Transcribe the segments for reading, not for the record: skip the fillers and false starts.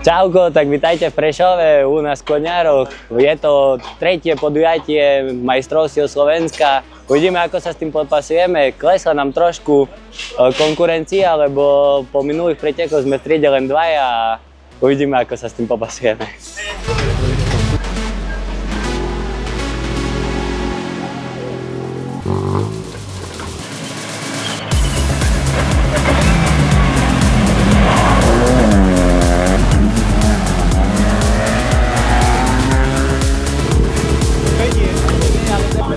Čauko, tak vitajte v Prešove u nás v Koňároch. Je to tretie podujatie majstrovstiev Slovenska. Uvidíme, ako sa s tým popasujeme. Klesla nám trošku konkurencia, lebo po minulých pretekoch sme v triede len dvaja a uvidíme, ako sa s tým popasujeme.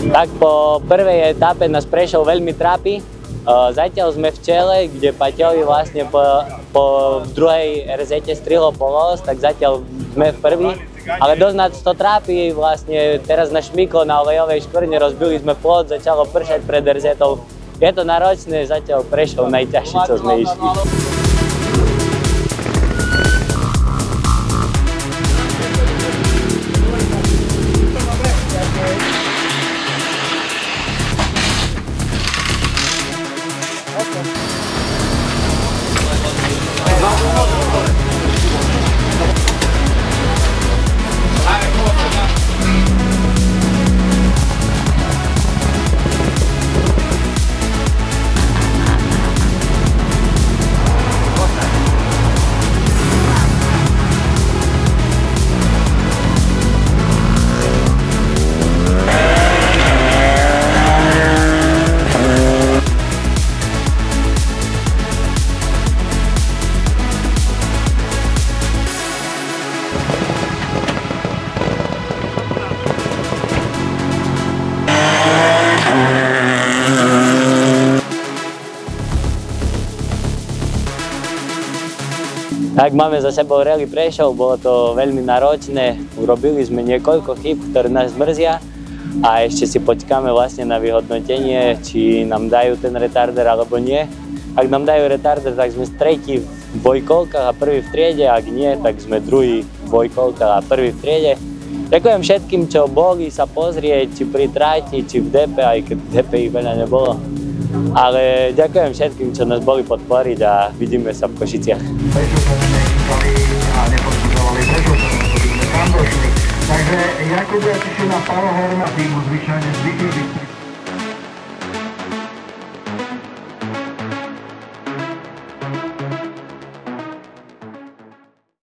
Tak po prvej etape nás Prešov veľmi trápi. Zatiaľ sme v čele, kde Paťovi vlastne po druhej RZ strihlo polos, tak zatiaľ sme v prvý. Ale dosť nás to trápi, vlastne teraz na Šmyklo na olejovej škvrne rozbili sme plot, začalo pršať pred RZ-tou. Je to náročné, zatiaľ Prešov najťažšie, čo sme išli. Tak máme za sebou Rally Prešov, bolo to veľmi náročné, urobili sme niekoľko chýb, ktoré nás mrzia a ešte si počkáme vlastne na vyhodnotenie, či nám dajú ten retarder alebo nie. Ak nám dajú retarder, tak sme tretí v dvojkolkách a prvý v triede, ak nie, tak sme druhý v dvojkolkách a prvý v triede. Ďakujem všetkým, čo boli sa pozrieť, či pri tráti, či v DP, aj keď DP ich veľa nebolo. Ale ďakujem všetkým, čo nás boli podporiť a vidíme sa v Košiciach. Prečo sa nechytali a neposudzovali, prečo sa sme tam došli. Takže ja keď ja teším na Palo Herma, tým zvyčajne zvykli byť